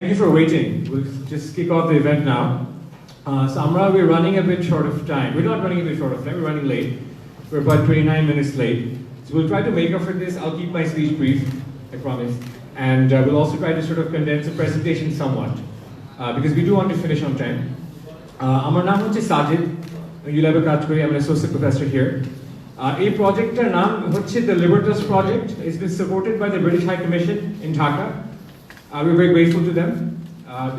Thank you for waiting. We'll just kick off the event now. So we're running a bit short of time. We're not running a bit short of time, we're running late. We're about 29 minutes late. So we'll try to make up for this. I'll keep my speech brief, I promise. And we'll also try to sort of condense the presentation somewhat, because we do want to finish on time. আমার নাম হচ্ছে Sajid, ULAB কাজ করি, I'm an associate professor here. এই প্রজেক্টটার নাম হচ্ছে the Libertas Project. It's been supported by the British High Commission in Dhaka. We're very grateful to them.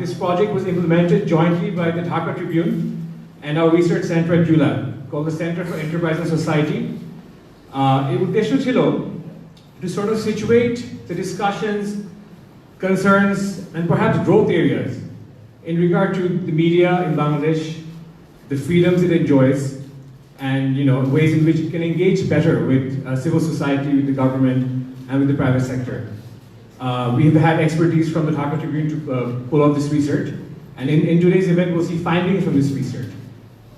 This project was implemented jointly by the Dhaka Tribune and our research center at ULAB, called the Center for Enterprise and Society. It উদ্দেশ্য ছিল to sort of situate the discussions, concerns, and perhaps growth areas in regard to the media in Bangladesh, the freedoms it enjoys, and ways in which it can engage better with civil society, with the government, and with the private sector. We have had expertise from the Dhaka Tribune to pull off this research, and in today's event we'll see findings from this research.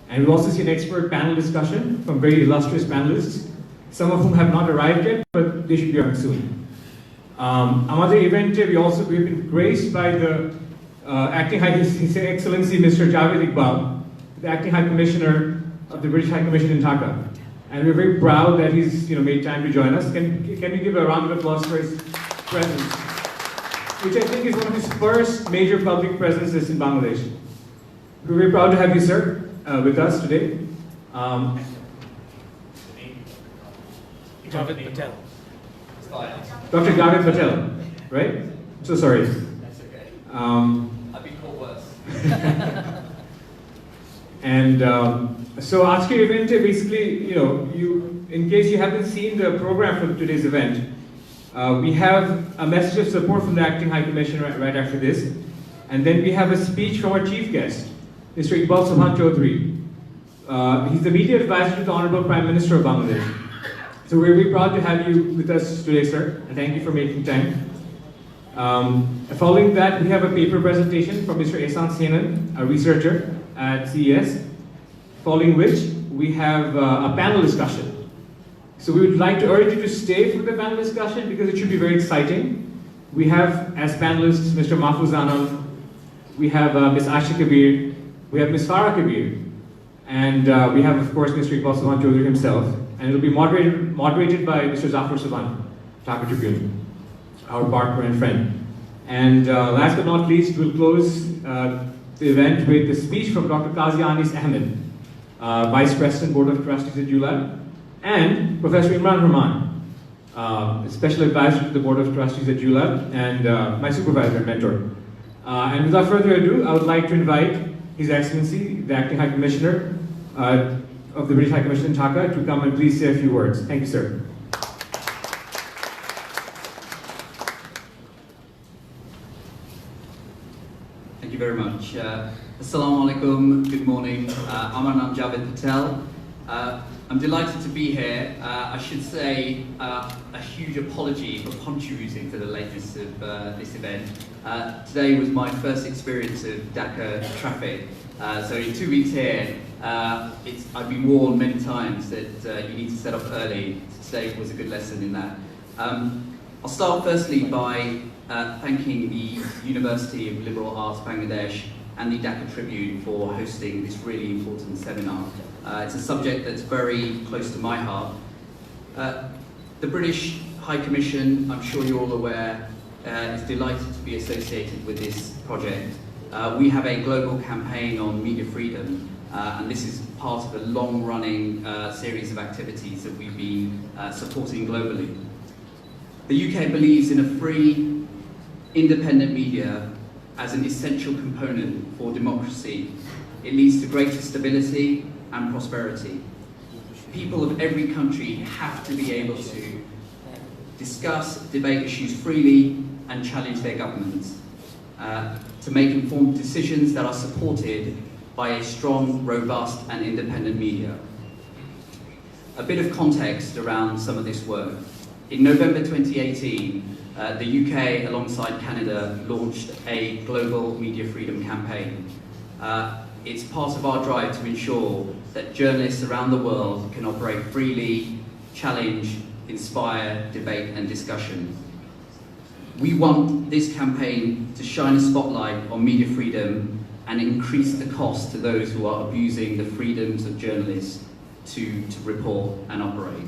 And we'll also see an expert panel discussion from very illustrious panelists, some of whom have not arrived yet, but they should be arriving soon. Another event, we've been graced by the Acting High Excellency Mr. Javed Iqbal, the Acting High Commissioner of the British High Commission in Dhaka. And we're very proud that he's made time to join us. Can we give a round of applause for his presence, which I think is one of his first major public presences in Bangladesh. We're very proud to have you, sir, with us today. Javed Patel. Dr. Javed Patel, right? So sorry. That's okay. I've been called worse. And so aajker event basically, in case you haven't seen the program for today's event, we have a message of support from the Acting High Commission right after this. And then we have a speech from our chief guest, Mr. Iqbal Subhan Chaudhry. He's the media advisor to the Honorable Prime Minister of Bangladesh. So we're very proud to have you with us today, sir, and thank you for making time. Following that, we have a paper presentation from Mr. Ehsan Senan, a researcher at CES, following which we have a panel discussion. So we would like to urge you to stay for the panel discussion because it should be very exciting. We have as panelists Mr. Mahfouz Anam, we have Ms. Asha Kabir, we have Ms. Farah Kabir, and we have of course Mr. Iqbal Subhan Chaudhry himself, and it will be moderated by Mr. Zafar Subhan, Dhaka Tribune, our partner and friend. And last but not least, we'll close the event with the speech from Dr. Qazi Anis Ahmed, Vice President, Board of Trustees at ULAB, and Professor Imran Rahman, Special Advisor to the Board of Trustees at ULAB, and my supervisor and mentor. And without further ado, I would like to invite His Excellency, the Acting High Commissioner of the British High Commission in Dhaka, to come and please say a few words. Thank you, sir. Thank you very much. Assalamu alaikum, good morning. I'm Javed Patel. I'm delighted to be here. I should say a huge apology for contributing to the lateness of this event. Today was my first experience of Dhaka traffic. So in 2 weeks here, I've been warned many times that you need to set up early. Today was a good lesson in that. I'll start firstly by thanking the University of Liberal Arts Bangladesh and the Dhaka Tribune for hosting this really important seminar. It's a subject that's very close to my heart. The British High Commission, I'm sure you're all aware, is delighted to be associated with this project. We have a global campaign on media freedom, and this is part of a long-running series of activities that we've been supporting globally. The UK believes in a free, independent media as an essential component for democracy. It leads to greater stability and prosperity. People of every country have to be able to discuss, debate issues freely and challenge their governments, to make informed decisions that are supported by a strong, robust and independent media. A bit of context around some of this work. In November 2018, the UK, alongside Canada, launched a global media freedom campaign. It's part of our drive to ensure that journalists around the world can operate freely, challenge, inspire, debate and discussion. We want this campaign to shine a spotlight on media freedom and increase the cost to those who are abusing the freedoms of journalists to report and operate.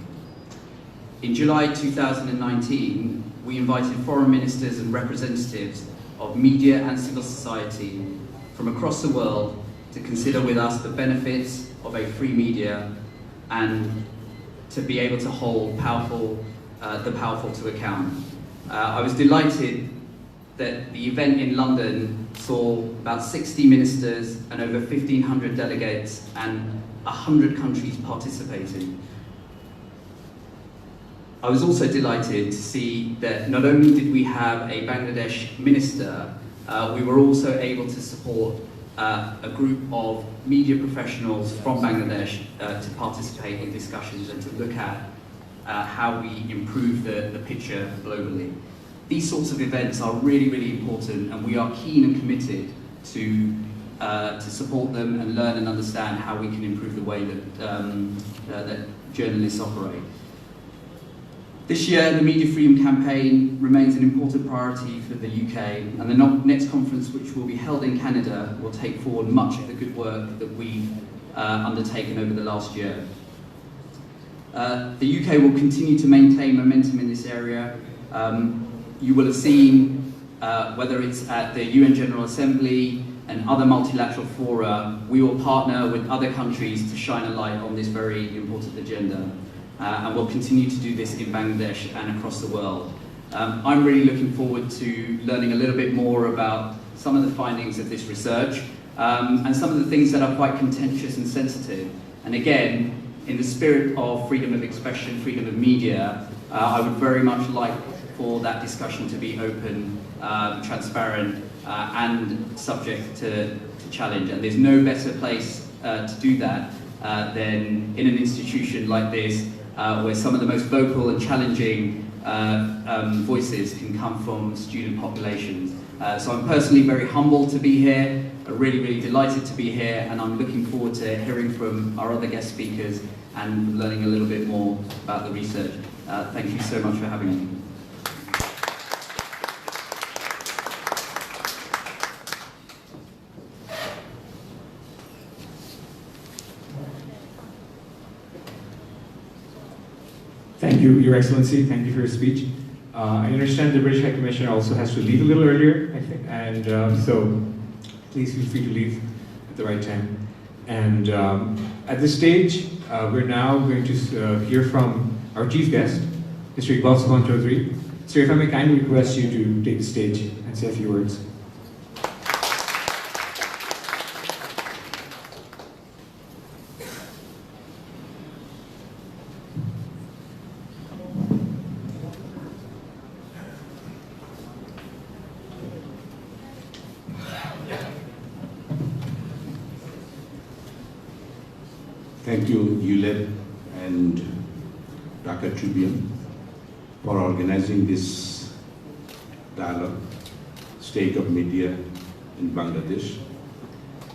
In July 2019, we invited foreign ministers and representatives of media and civil society from across the world to consider with us the benefits of a free media and to be able to hold the powerful to account. I was delighted that the event in London saw about 60 ministers and over 1,500 delegates and 100 countries participating. I was also delighted to see that not only did we have a Bangladesh minister, we were also able to support a group of media professionals from Bangladesh to participate in discussions and to look at how we improve the picture globally. These sorts of events are really, really important, and we are keen and committed to support them and learn and understand how we can improve the way that journalists operate. This year, the Media Freedom Campaign remains an important priority for the UK, and the next conference, which will be held in Canada, will take forward much of the good work that we've undertaken over the last year. The UK will continue to maintain momentum in this area. You will have seen, whether it's at the UN General Assembly and other multilateral fora, we will partner with other countries to shine a light on this very important agenda. And we'll continue to do this in Bangladesh and across the world. I'm really looking forward to learning a little bit more about some of the findings of this research and some of the things that are quite contentious and sensitive. And again, in the spirit of freedom of expression, freedom of media, I would very much like for that discussion to be open, transparent, and subject to challenge. And there's no better place to do that than in an institution like this, where some of the most vocal and challenging voices can come from student populations. So I'm personally very humbled to be here, really, really delighted to be here, and I'm looking forward to hearing from our other guest speakers and learning a little bit more about the research. Thank you so much for having me. Thank you, Your Excellency. Thank you for your speech. I understand the British High Commissioner also has to leave a little earlier, I think, and so please feel free to leave at the right time. And at this stage, we're now going to hear from our chief guest, Mr. Iqbal Subhan Chaudhry. Sir, if I may kindly request you to take the stage and say a few words. Thank you, ULAB and Dhaka Tribune for organizing this dialogue, State of Media in Bangladesh,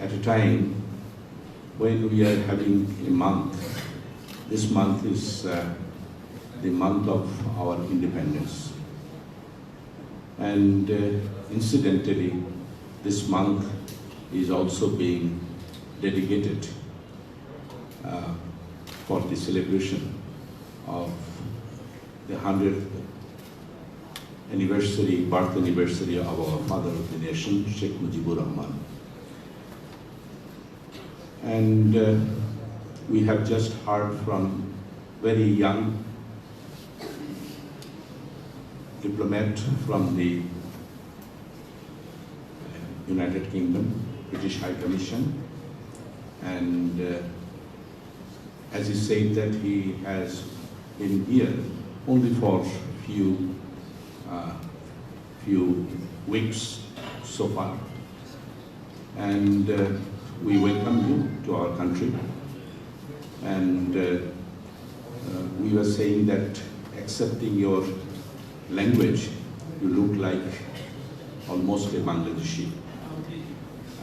at a time when we are having a month. This month is the month of our independence. And incidentally, this month is also being dedicated for the celebration of the 100th anniversary, birth anniversary of our father of the nation, Sheikh Mujibur Rahman. And we have just heard from very young diplomat from the United Kingdom, British High Commission, and as he said that he has been here only for few weeks so far, and we welcome you to our country. And we were saying that accepting your language, you look like almost a Bangladeshi,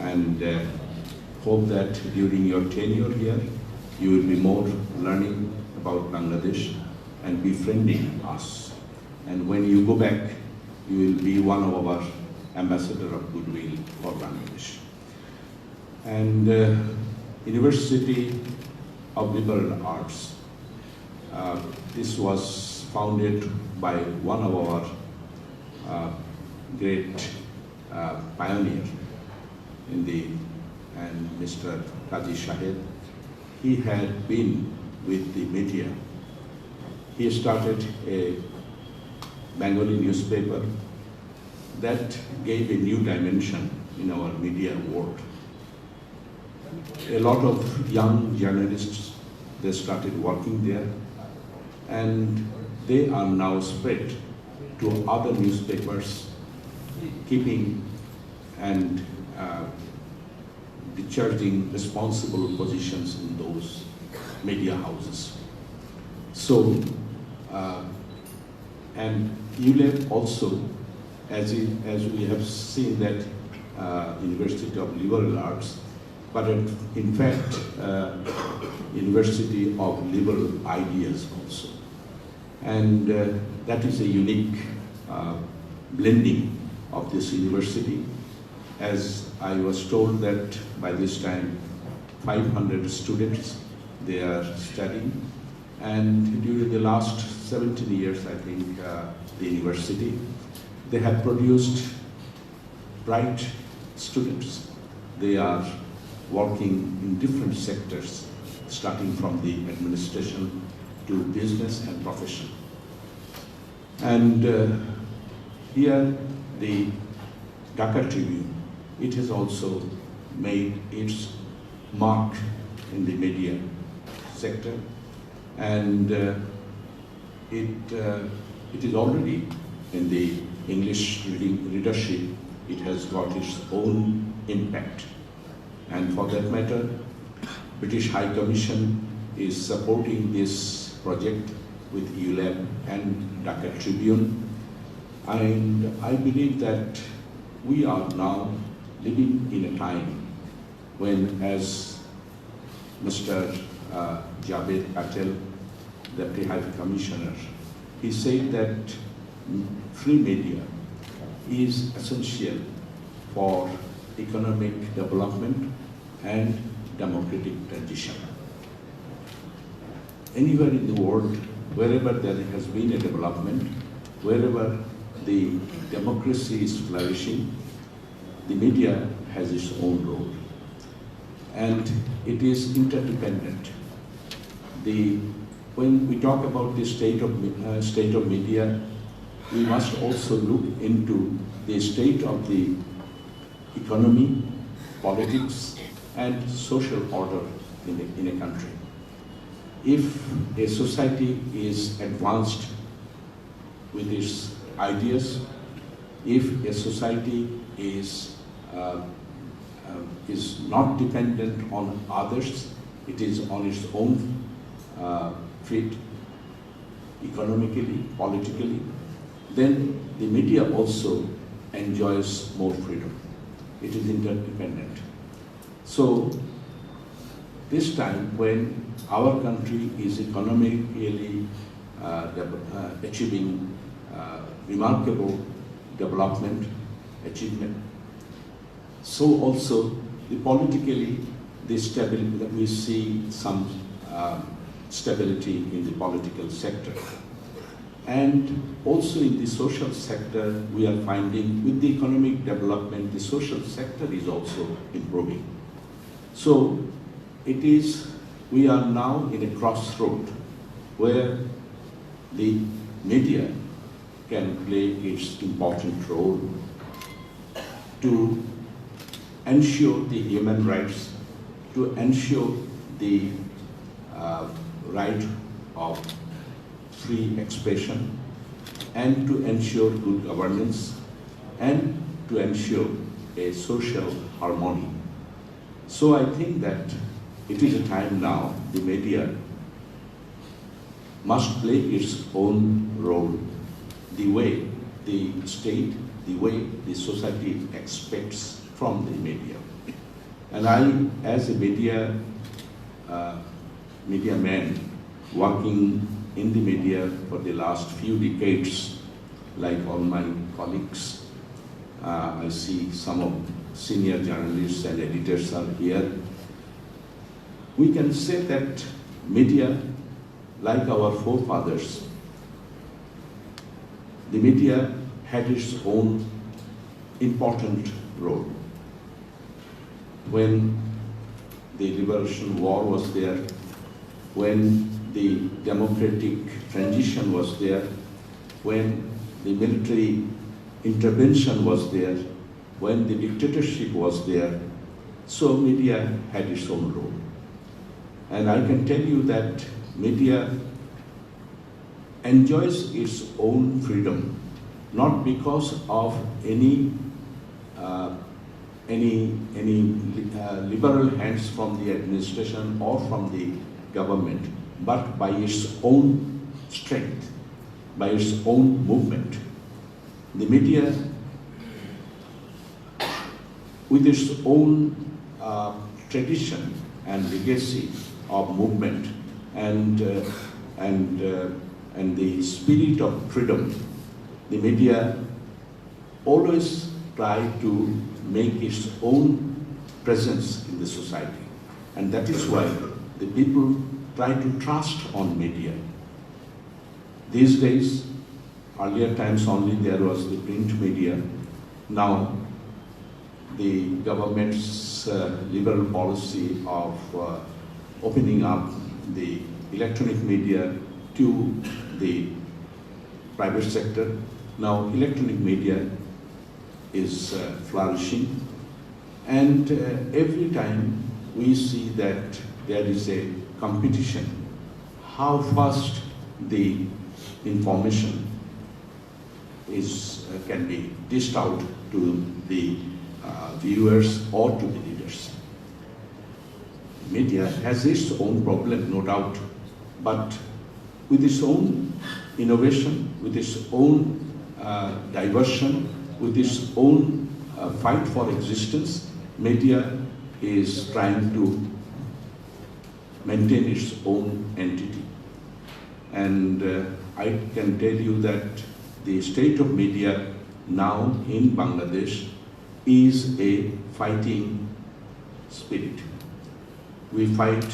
and hope that during your tenure here you will be more learning about Bangladesh and befriending us. And when you go back you will be one of our ambassador of goodwill for Bangladesh. And University of Liberal Arts. This was founded by one of our great pioneer in and Mr. Qazi Shahid. He had been with the media. He started a Bengali newspaper that gave a new dimension in our media world. A lot of young journalists, they started working there, and they are now spread to other newspapers, keeping and discharging responsible positions in those media houses. So, and ULAB also, as we have seen that University of Liberal Arts, but in fact, University of Liberal Ideas also. And that is a unique blending of this university. As I was told that by this time, 500 students, they are studying. And during the last 17 years, I think, the university, they have produced bright students. They are working in different sectors, starting from the administration to business and profession. And here, the Dhaka Tribune, it has also made its mark in the media sector, and it is already in the English readership. It has got its own impact, and for that matter, British High Commission is supporting this project with ULAB and Dhaka Tribune, and I believe that we are now living in a time when, as Mr. Javed Patel, Deputy High Commissioner, he said that free media is essential for economic development and democratic transition. Anywhere in the world, wherever there has been a development, wherever the democracy is flourishing, the media has its own role, and it is interdependent. When we talk about the state of media, we must also look into the state of the economy, politics, and social order in a country. If a society is advanced with its ideas, if a society is not dependent on others, it is on its own feet, economically, politically, then the media also enjoys more freedom. It is interdependent. So this time when our country is economically achieving remarkable development, achievement, so also politically, we see some stability in the political sector. And also in the social sector, we are finding with the economic development, the social sector is also improving. So we are now in a crossroad where the media can play its important role to ensure the human rights, to ensure the right of free expression, and to ensure good governance, and to ensure a social harmony. So I think that it is a time now the media must play its own role, the way the state, the way the society expects from the media. And I, as a media man, working in the media for the last few decades, like all my colleagues. I see some of senior journalists and editors are here. We can say that media, like our forefathers, the media had its own important role. When the Liberation War was there, when the democratic transition was there, when the military intervention was there, when the dictatorship was there, so media had its own role. And I can tell you that media enjoys its own freedom, not because of any liberal hands from the administration or from the government, but by its own strength, by its own movement. The media, with its own tradition and legacy of movement and the spirit of freedom, the media always try to make its own presence in the society. And that is why the people try to trust on media. These days, earlier times only there was the print media. Now, the government's liberal policy of opening up the electronic media to the private sector. Now, electronic media is flourishing, and every time we see that there is a competition, how fast the information can be dished out to the viewers or to the readers. Media has its own problem, no doubt, but with its own innovation, with its own diversion, with its own fight for existence, media is trying to maintain its own entity. And I can tell you that the state of media now in Bangladesh is a fighting spirit. We fight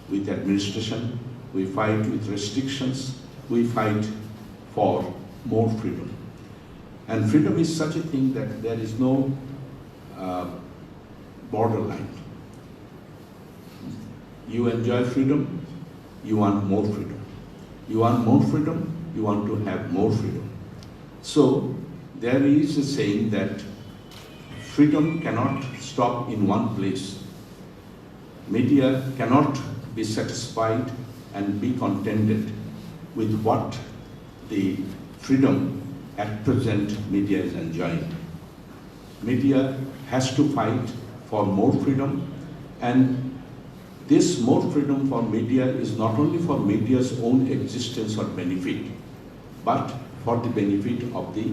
with administration, we fight with restrictions, we fight for more freedom. And freedom is such a thing that there is no borderline. You enjoy freedom, you want more freedom. You want more freedom, you want to have more freedom. So there is a saying that freedom cannot stop in one place. Media cannot be satisfied and be contented with what the freedom at present media is enjoying. Media has to fight for more freedom, and this more freedom for media is not only for media's own existence or benefit, but for the benefit of the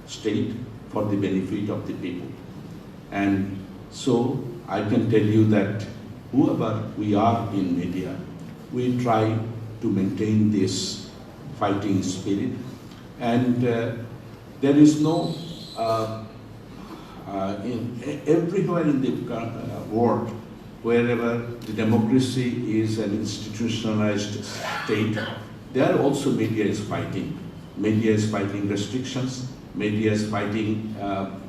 state, for the benefit of the people. And so I can tell you that whoever we are in media, we try to maintain this fighting spirit. And there is no, everywhere in the world, wherever the democracy is an institutionalized state, there also media is fighting. Media is fighting restrictions, media is fighting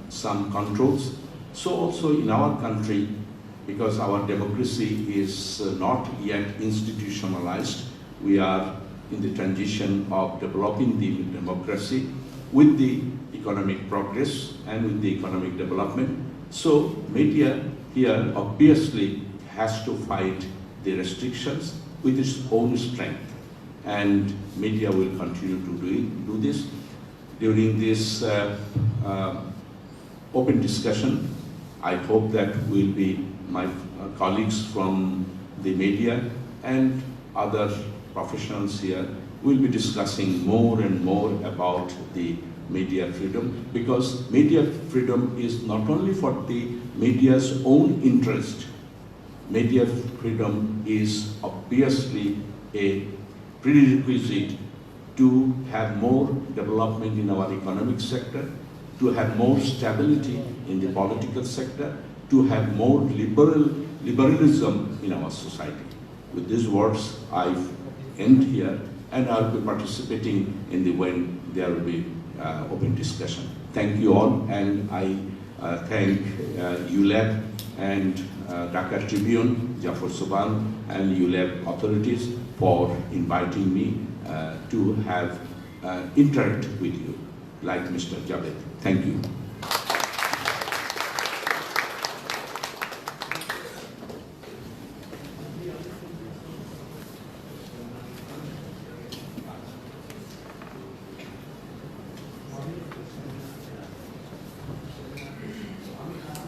some controls. So also in our country, because our democracy is not yet institutionalized, we are in the transition of developing the democracy with the economic progress and with the economic development. So media here obviously has to fight the restrictions with its own strength, and media will continue to do this. During this open discussion, I hope that will be my colleagues from the media and other professionals here will be discussing more and more about the media freedom, because media freedom is not only for the media's own interest. Media freedom is obviously a prerequisite to have more development in our economic sector, to have more stability in the political sector, to have more liberalism in our society. With these words, I end here, and I'll be participating in the when there will be open discussion. Thank you all, and I thank ULAB and Dhaka Tribune, Jafar Subhan, and ULAB authorities for inviting me to have interact with you, like Mr. Javed. Thank you.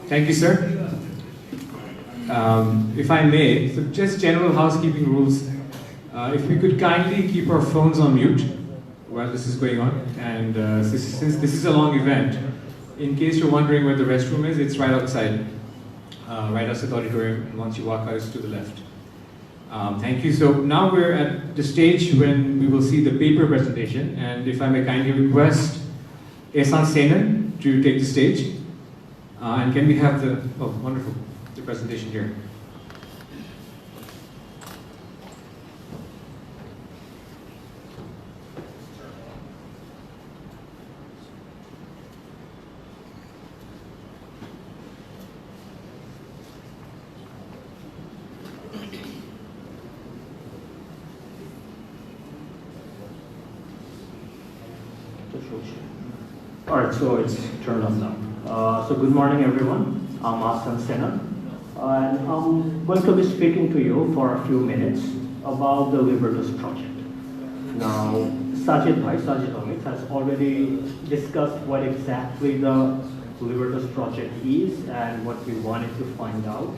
Thank you, sir. If I may, so just general housekeeping rules. If we could kindly keep our phones on mute while this is going on, and since this is a long event, in case you're wondering where the restroom is, it's right outside the auditorium, once you walk out, it's to the left. Thank you. So now we're at the stage when we will see the paper presentation, and if I may kindly request Ehsan Senan to take the stage. And can we have the presentation here. All right, so it's turned on now. So good morning, everyone. I'm Ehsan Senan, and I'm going to be speaking to you for a few minutes about the Libertas project. Now, Sajid Amit has already discussed what exactly the Libertas project is and what we wanted to find out.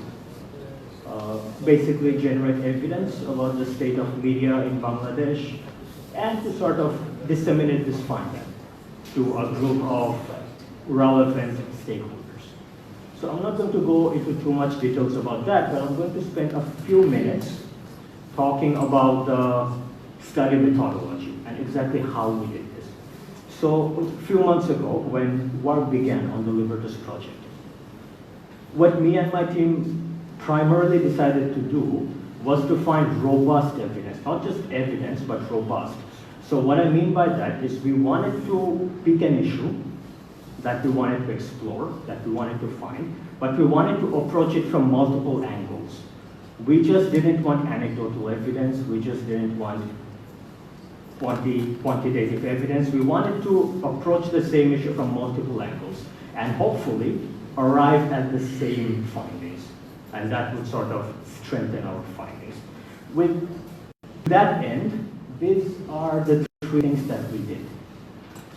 Basically generate evidence about the state of media in Bangladesh and to sort of disseminate this finding to a group of relevant stakeholders. So I'm not going to go into too much details about that, but I'm going to spend a few minutes talking about the study methodology and exactly how we did this. So a few months ago, when work began on the Libertas project, what me and my team primarily decided to do was to find robust evidence, not just evidence, but robust. So what I mean by that is we wanted to pick an issue that we wanted to explore, that we wanted to find, but we wanted to approach it from multiple angles. We just didn't want anecdotal evidence, we just didn't want quantitative evidence. We wanted to approach the same issue from multiple angles and hopefully arrive at the same findings. And that would sort of strengthen our findings. With that end, these are the three things that we did.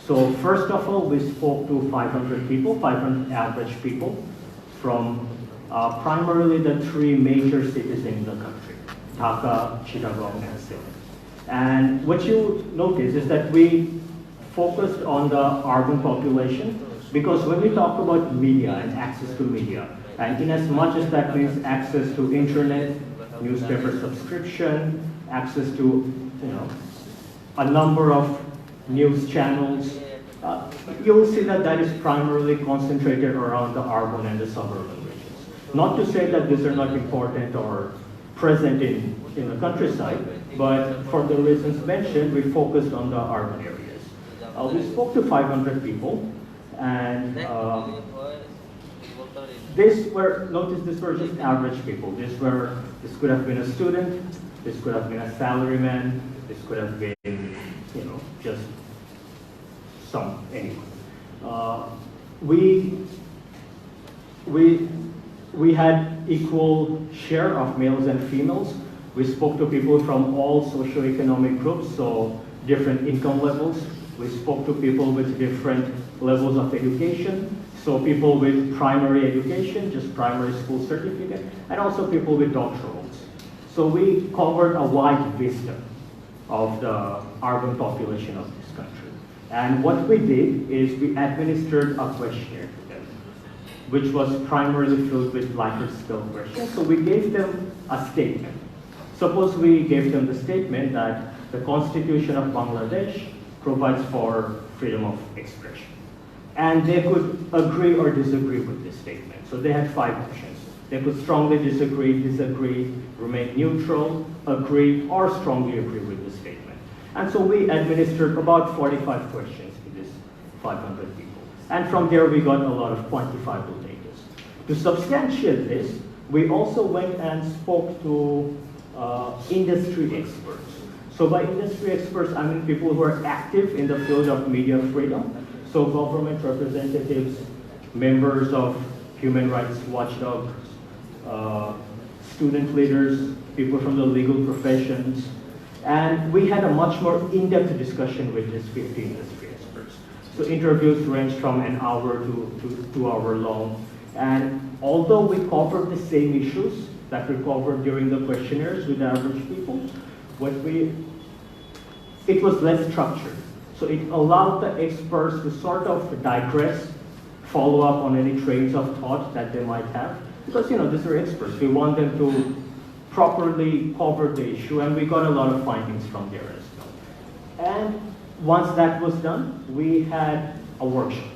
So first of all, we spoke to 500 people, 500 average people from primarily the three major cities in the country, Dhaka, Chittagong, and Sylhet. And what you notice is that we focused on the urban population because when we talk about media and access to media, and in as much as that means access to internet, newspaper subscription, access to a number of news channels, you'll see that that is primarily concentrated around the urban and the suburban regions. Not to say that these are not important or present in the countryside, but for the reasons mentioned, we focused on the urban areas. We spoke to 500 people, and these were just average people. This could have been a student, this could have been a salaryman, this could have been, just anyone. We had equal share of males and females. We spoke to people from all socioeconomic groups, so different income levels. We spoke to people with different levels of education. So people with primary education, just primary school certificate, and also people with doctorals. So we covered a wide vista of the urban population of this country. And what we did is we administered a questionnaire to them, which was primarily filled with Likert skill questions. So we gave them a statement. Suppose we gave them the statement that the Constitution of Bangladesh provides for freedom of expression. and they could agree or disagree with this statement. So they had 5 options. They could strongly disagree, remain neutral, agree, or strongly agree with the statement. And so we administered about 45 questions to this 500 people. And from there, we got a lot of quantifiable data. To substantiate this, we also went and spoke to industry experts. So by industry experts, I mean people who are active in the field of media freedom. So government representatives, members of human rights watchdogs, student leaders, people from the legal professions. And we had a much more in-depth discussion with these 50 industry experts. So interviews ranged from an hour to 2 hour long. And although we covered the same issues that we covered during the questionnaires with average people, it was less structured. So it allowed the experts to sort of digress, follow up on any trains of thought that they might have. Because, these are experts. We want them to properly cover the issue, and we got a lot of findings from there as well. And once that was done, we had a workshop.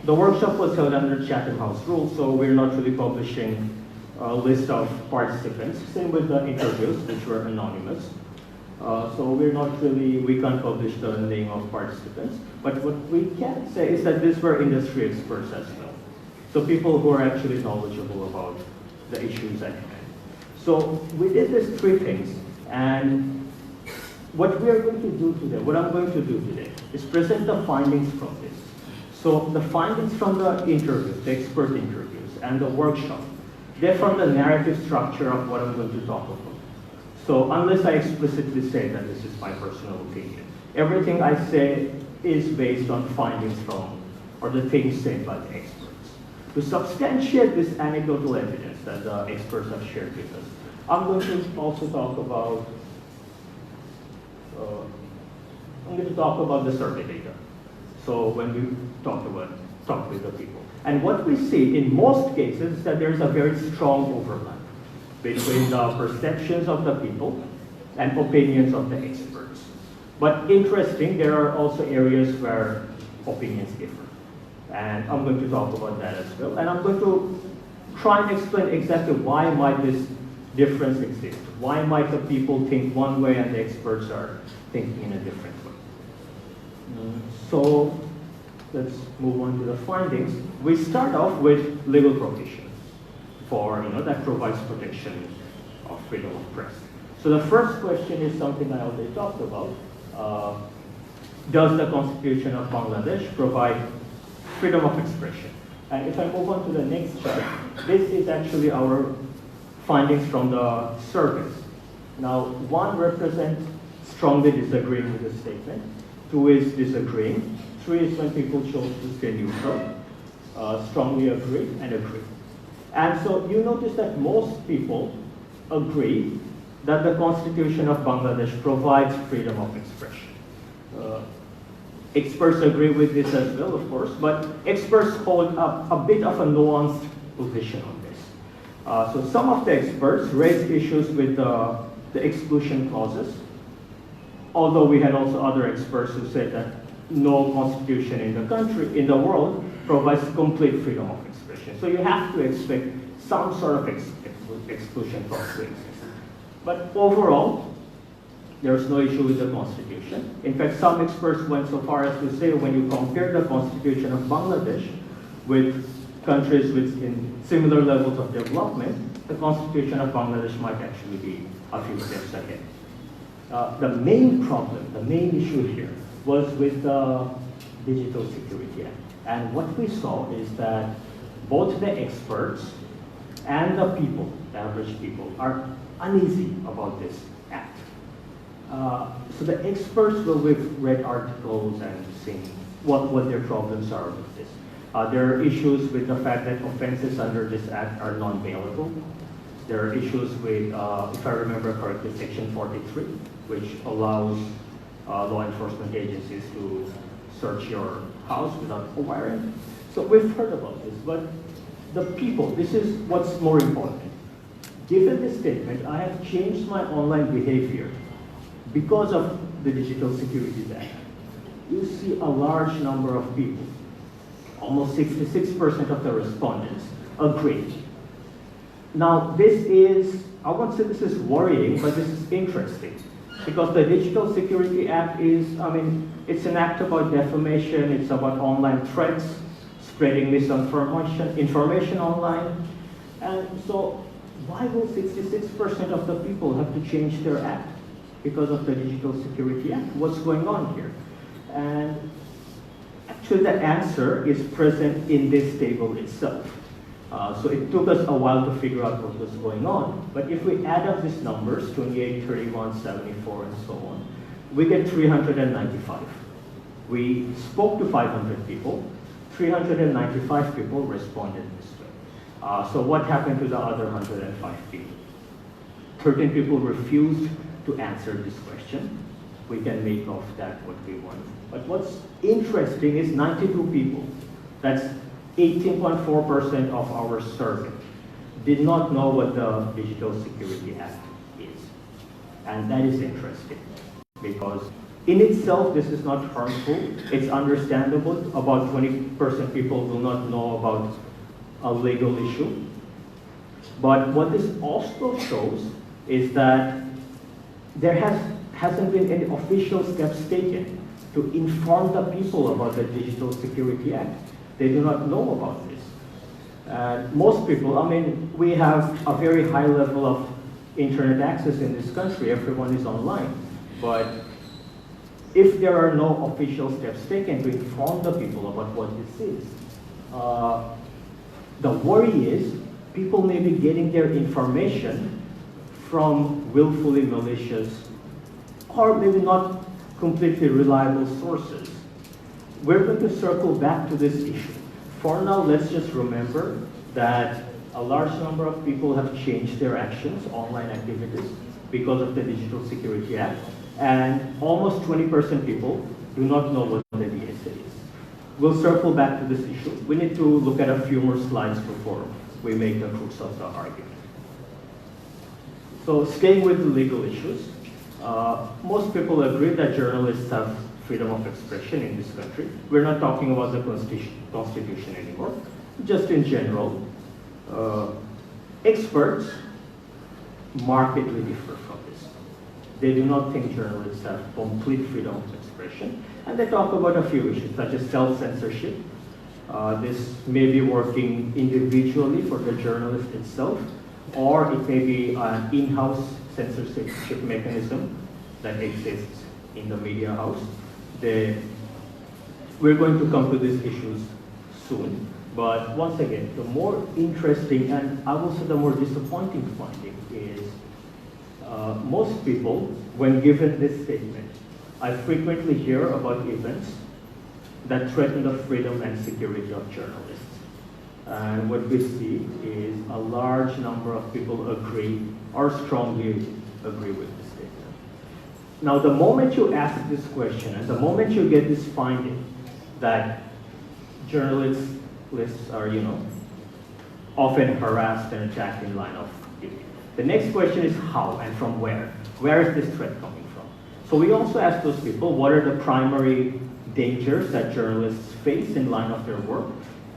The workshop was held under Chatham House rules, so we're not really publishing a list of participants. Same with the interviews, which were anonymous. So we can't publish the name of participants. But what we can say is that these were industry experts as well. So people who are actually knowledgeable about the issues at hand. So we did these 3 things, and what we are going to do today, what I'm going to do today, is present the findings from this. So the findings from the interviews, the expert interviews, and the workshop, they're from the narrative structure of what I'm going to talk about. So unless I explicitly say that this is my personal opinion, everything I say is based on findings from, or the things said by the experts. To substantiate this anecdotal evidence that the experts have shared with us, I'm going to also talk about, the survey data. So when we talk with the people. And what we see in most cases is that there's a very strong overlap between the perceptions of the people and opinions of the experts. But interesting, there are also areas where opinions differ. And I'm going to talk about that as well. And I'm going to try and explain exactly why might this difference exist. Why might the people think one way and the experts are thinking in a different way. So let's move on to the findings. We start off with legal provisions that provides protection of freedom of press. So the first question is something I already talked about. Does the Constitution of Bangladesh provide freedom of expression? And if I move on to the next chart, this is actually our findings from the surveys. Now, 1 represents strongly disagreeing with the statement, 2 is disagreeing, 3 is when people chose to stay neutral, strongly agree, and agree. And so you notice that most people agree that the Constitution of Bangladesh provides freedom of expression. Experts agree with this as well, of course, but experts hold up a bit of a nuanced position on this. So some of the experts raised issues with the exclusion clauses, although we had also other experts who said that no constitution in the world provides complete freedom of expression. So you have to expect some sort of exclusion clause to exist. But overall, there's no issue with the Constitution. In fact, some experts went so far as to say when you compare the Constitution of Bangladesh with countries in similar levels of development, the Constitution of Bangladesh might actually be a few steps ahead. The main problem, the main issue here was with the Digital Security Act. And what we saw is that both the experts and the people, the average people, are uneasy about this act. So the experts, well, we've read articles and seen what their problems are with this. There are issues with the fact that offenses under this act are non-bailable. There are issues with, if I remember correctly, Section 43, which allows law enforcement agencies to search your house without a warrant. So we've heard about this, but the people, this is what's more important. Given this statement, I have changed my online behavior because of the Digital Security Act. you see a large number of people, almost 66% of the respondents, agreed. Now, this is, I won't say this is worrying, but this is interesting. Because the Digital Security Act is, I mean, it's an act about defamation, it's about online threats, spreading misinformation online. And so, why will 66% of the people have to change their act because of the Digital Security Act? What's going on here? And actually the answer is present in this table itself. So it took us a while to figure out what was going on. But if we add up these numbers, 28, 31, 74, and so on, we get 395. We spoke to 500 people. 395 people responded this way. So what happened to the other 105 people? 13 people refused to answer this question. We can make of that what we want. But what's interesting is 92 people, that's 18.4% of our survey, did not know what the Digital Security Act is. And that is interesting because in itself, this is not harmful. It's understandable. About 20% people do not know about a legal issue. But what this also shows is that there hasn't been any official steps taken to inform the people about the Digital Security Act. They do not know about this. Most people, I mean, we have a very high level of internet access in this country. Everyone is online. But if there are no official steps taken to inform the people about what this is, the worry is people may be getting their information from willfully malicious or maybe not completely reliable sources. We're going to circle back to this issue. For now, let's just remember that a large number of people have changed their actions, online activities, because of the Digital Security Act, and almost 20% people do not know what the DSA is. We'll circle back to this issue. We need to look at a few more slides before we make the crux of the argument. So staying with the legal issues, most people agree that journalists have freedom of expression in this country. We're not talking about the Constitution anymore, just in general. Experts markedly differ from this. They do not think journalists have complete freedom of expression, and they talk about a few issues, such as self-censorship. This may be working individually for the journalist itself, or it may be an in-house censorship mechanism that exists in the media house. We're going to come to these issues soon, but once again, the more interesting and I will say the more disappointing finding is most people, when given this statement, I frequently hear about events that threaten the freedom and security of journalists. And what we see is a large number of people agree or strongly agree with this statement. Now, the moment you ask this question and the moment you get this finding that journalists are, often harassed and attacked in line of duty, the next question is how and from where? Where is this threat coming from? So we also ask those people, what are the primary dangers that journalists face in line of their work?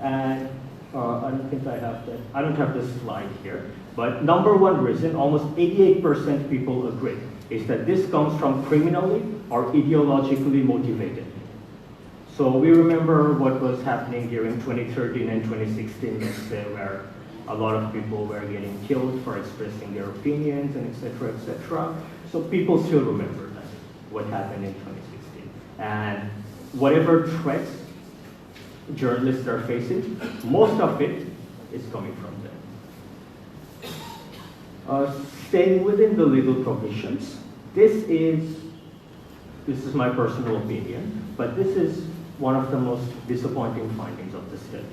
And I don't think I have that. I don't have this slide here. But number one reason, almost 88% people agree, is that this comes from criminally or ideologically motivated. So we remember what was happening during 2013 and 2016, let's say, where a lot of people were getting killed for expressing their opinions and et cetera, et cetera. So people still remember that, what happened in 2016. And whatever threats journalists are facing, most of it is coming from them. Staying within the legal provisions, this is my personal opinion, but this is one of the most disappointing findings of the study.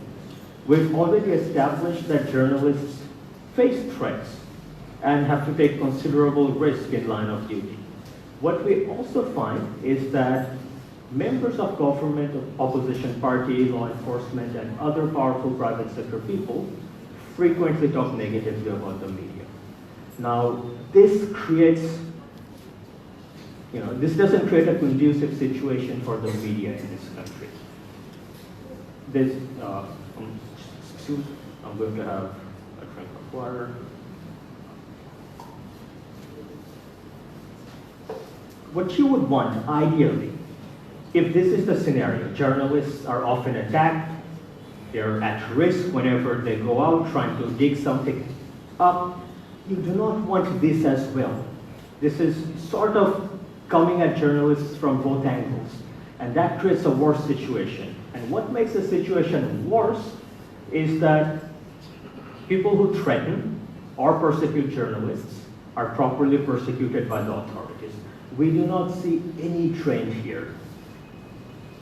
We've already established that journalists face threats and have to take considerable risk in line of duty. What we also find is that members of government, opposition party, law enforcement, and other powerful private sector people frequently talk negatively about the media. Now, this creates, this doesn't create a conducive situation for the media in this country. I'm going to have a drink of water. What you would want, ideally, if this is the scenario, journalists are often attacked, they're at risk whenever they go out trying to dig something up. You do not want this as well. This is sort of coming at journalists from both angles, and that creates a worse situation. And what makes the situation worse is that people who threaten or persecute journalists are properly persecuted by the authorities. We do not see any trend here